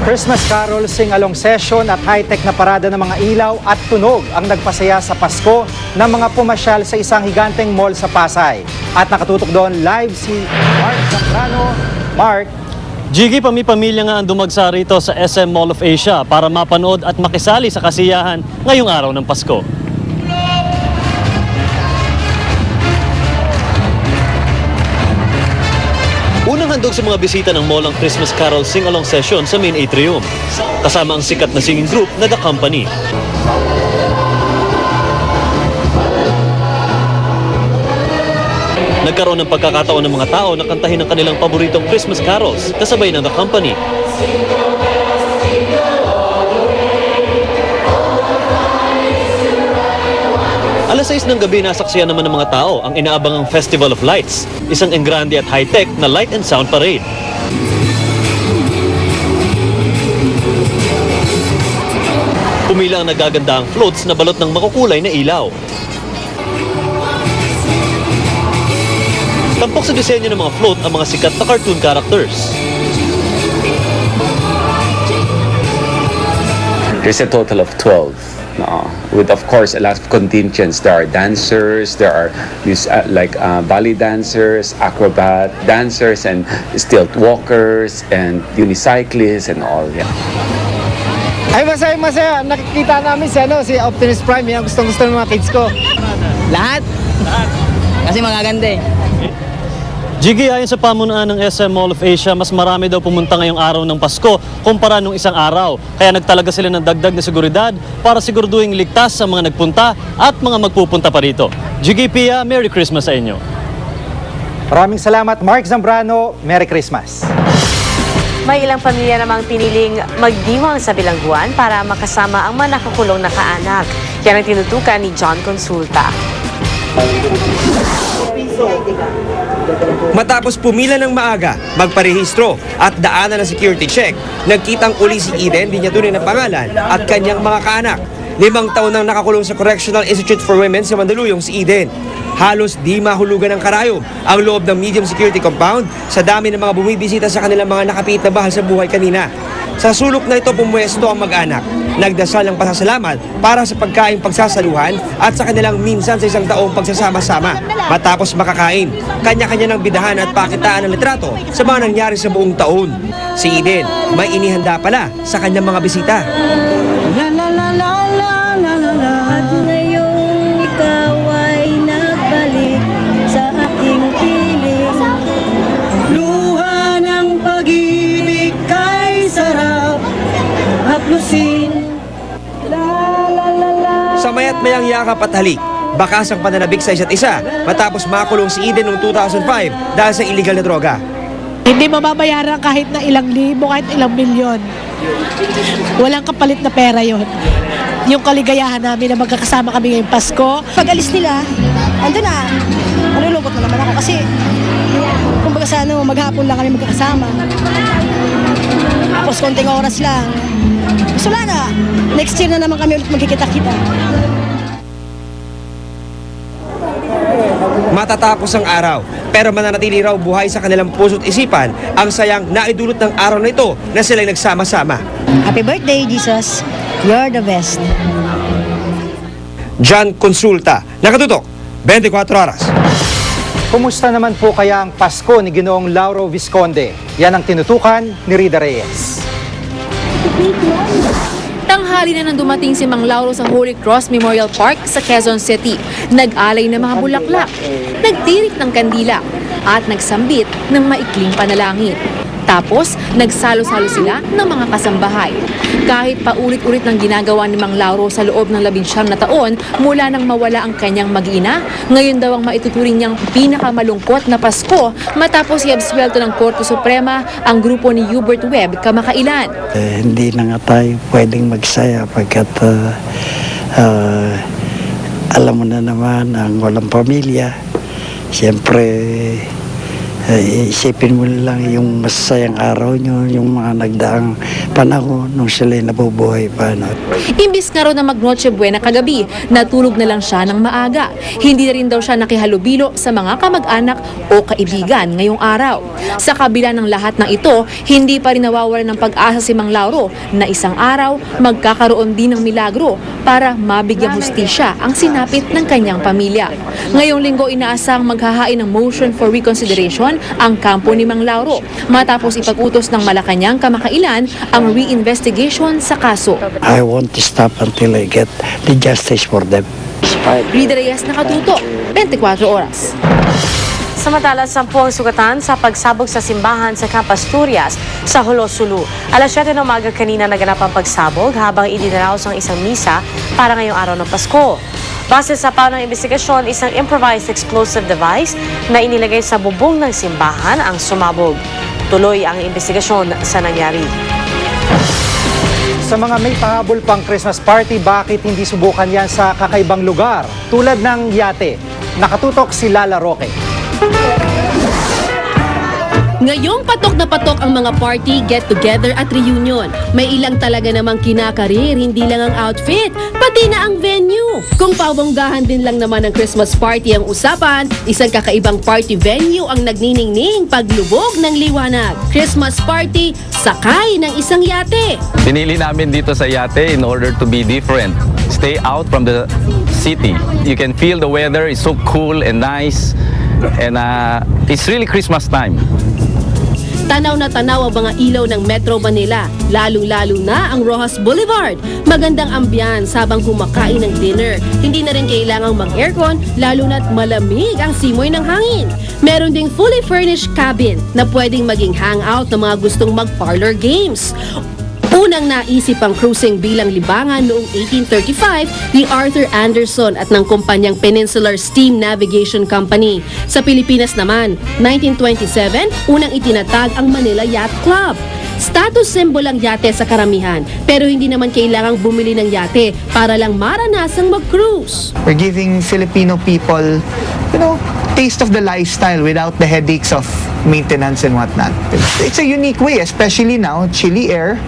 Christmas carol, sing-along session at high-tech na parada ng mga ilaw at tunog ang nagpasaya sa Pasko ng mga pumasyal sa isang higanteng mall sa Pasay. At nakatutok doon live si Mark Zambrano. Mark. Jiggy, pamilya nga ang dumagsa rito sa SM Mall of Asia para mapanood at makisali sa kasiyahan ngayong araw ng Pasko. Unang handog sa mga bisita ng mall ang Christmas Carol Sing-Along Session sa main atrium, kasama ang sikat na singing group na The Company. Nagkaroon ng pagkakataon ng mga tao na kantahin ang kanilang paboritong Christmas carols kasabay ng The Company. Alas 6 ng gabi, nasaksiyan naman ng mga tao ang inaabangang Festival of Lights, isang engrande at high-tech na light and sound parade. Pumila ang nagagandahang floats na balot ng makukulay na ilaw. Tampok sa disenyo ng mga float ang mga sikat na cartoon characters. There's a total of 12. With of course a lot of contingents. There are dancers, there are ballet dancers, acrobat dancers, and stilt walkers, and unicyclists, and all. Yeah. Ay, masaya. Nakikita namin si Optimus Prime. Yan ang gustong-gusto ng mga kids ko. Lahat? Kasi magaganda eh. Jiggy, ayon sa pamunaan ng SM Mall of Asia, mas marami daw pumunta ngayong araw ng Pasko kumpara nung isang araw. Kaya nagtalaga sila ng dagdag na seguridad para siguraduhin ligtas sa mga nagpunta at mga magpupunta pa rito. Jiggy, Pia, Merry Christmas sa inyo. Maraming salamat, Mark Zambrano. Merry Christmas. May ilang pamilya namang piniling magdiwang sa bilangguan para makasama ang mga nakakulong na kaanak. Yan ang tinutukan ni John Consulta. Matapos pumila ng maaga, magparehistro at daanan ng security check, nagkitang uli si Eden, di niya tunay na pangalan, at kanyang mga kaanak. 5 taon nang nakakulong sa Correctional Institute for Women sa Mandaluyong si Eden. Halos di mahulugan ng karayom ang loob ng medium security compound sa dami ng mga bumibisita sa kanilang mga nakapiit na bahal sa buhay kanina. Sa sulok na ito, pumuesto ang mag-anak. Nagdasal ng pasasalamat para sa pagkain pagsasaluhan at sa kanilang minsan sa isang taong pagsasama-sama. Matapos makakain, kanya-kanya ng bidahan at pakitaan ng litrato sa mga nangyari sa buong taon. Si Eden, may inihanda pala sa kanyang mga bisita. At ngayong ikaw ay nagbalik sa aking piling. Luha ng pag-ibig kay sarap haplusin. Sa maya't mayang yakap at halik, bakas ang pananabik sa isa't isa matapos makulong si Eden noong 2005 dahil sa illegal na droga. Hindi mababayaran kahit na ilang libo, kahit ilang milyon. Walang kapalit na pera yon. Yung kaligayahan namin na magkakasama kami ngayong Pasko. Pag alis nila, andun na. Malulungkot na naman ako kasi kumbaga sa maghapon lang kami magkakasama. Tapos konting oras lang. So wala na. Next year na naman kami ulit magkikita-kita. Matatapos ang araw, pero mananatili raw buhay sa kanilang puso't isipan ang sayang naidulot ng araw na ito na sila'y nagsama-sama. Happy birthday, Jesus. You're the best. John Consulta, nakatutok, 24 oras. Kumusta naman po kaya ang Pasko ni Ginoong Lauro Visconde? Yan ang tinutukan ni Rida Reyes. Tanghali na nang dumating si Mang Lauro sa Holy Cross Memorial Park sa Quezon City. Nag-alay ng mga bulaklak, nagtirik ng kandila, at nagsambit ng maikling panalangin. Tapos, nagsalo-salo sila ng mga kasambahay. Kahit paulit-ulit ng ginagawa ni Mang Lauro sa loob ng 19 na taon mula nang mawala ang kanyang mag-ina, ngayon daw ang maituturing niyang pinakamalungkot na Pasko matapos i-absuelto ng Korte Suprema ang grupo ni Hubert Webb kamakailan. Hindi na nga tayo pwedeng magsaya pagkat alam mo na naman ang walang pamilya. Siyempre, Isipin mo lang yung masasayang araw nyo, yung mga nagdaang panahon nung sila'y nabubuhay pa. No? Imbis nga raw na mag-Noche Buena kagabi, natulog na lang siya ng maaga. Hindi na rin daw siya nakihalubilo sa mga kamag-anak o kaibigan ngayong araw. Sa kabila ng lahat ng ito, hindi pa rin nawawalan ng pag-asa si Mang Lauro na isang araw magkakaroon din ng milagro para mabigyang hustisya ang sinapit ng kanyang pamilya. Ngayong linggo inaasang maghahain ng motion for reconsideration ang kampo ni Mang Lauro matapos ipag-utos ng Malacanang kamakailan ang reinvestigation sa kaso. I want to stop until I get the justice for them. Rida Reyes, Nakatuto, 24 Oras. Samantala, 10 ang sugatan sa pagsabog sa simbahan sa Camp Asturias sa Jolo, Sulu. Alas 7 ng umaga kanina naganap ang pagsabog habang idinaraos ang isang misa para ngayong araw ng Pasko. Base sa paunang investigasyon, isang improvised explosive device na inilagay sa bubong ng simbahan ang sumabog. Tuloy ang investigasyon sa nangyari. Sa mga may pahabol pang Christmas party, bakit hindi subukan yan sa kakaibang lugar? Tulad ng yate. Nakatutok si Lala Roque. Ngayong patok na patok ang mga party, get-together at reunion. May ilang talaga namang kinakarir, hindi lang ang outfit, pati na ang venue. Kung pabonggahan din lang naman ng Christmas party ang usapan, isang kakaibang party venue ang nagniningning paglubog ng liwanag. Christmas party, sakay ng isang yate. Pinili namin dito sa yate in order to be different. Stay out from the city. You can feel the weather is so cool and nice. And it's really Christmas time. Tanaw na tanaw ang mga ilaw ng Metro Manila, lalong-lalo na ang Rojas Boulevard. Magandang ambiance habang kumakain ng dinner. Hindi na rin kailangang mag-aircon, lalo na't malamig ang simoy ng hangin. Meron ding fully furnished cabin na pwedeng maging hangout ng mga gustong mag-parlor games. Unang naisip ang cruising bilang libangan noong 1835 ni Arthur Anderson at ng kumpanyang Peninsular Steam Navigation Company. Sa Pilipinas naman, 1927, unang itinatag ang Manila Yacht Club. Status symbol ang yate sa karamihan, pero hindi naman kailangang bumili ng yate para lang maranasang mag-cruise. We're giving Filipino people, taste of the lifestyle without the headaches of maintenance and whatnot. It's a unique way, especially now, chilly air,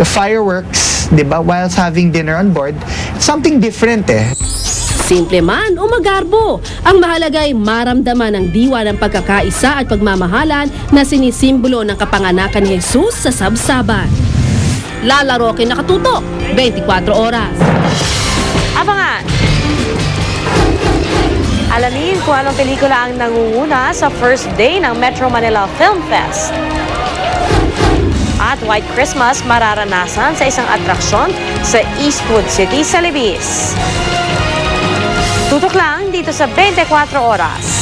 the fireworks, diba, whilst having dinner on board. It's something different Simple man o magarbo, ang mahalaga ay maramdaman ang diwa ng pagkakaisa at pagmamahalan na sinisimbolo ng kapanganakan ni Jesus sa sabsaban. Lala Roque, Nakatutok, 24 Oras. Abangan! Alamin kung anong pelikula ang nangunguna sa first day ng Metro Manila Film Fest. At White Christmas mararanasan sa isang atraksyon sa Eastwood City sa Libis. Tutok lang dito sa 24 Oras.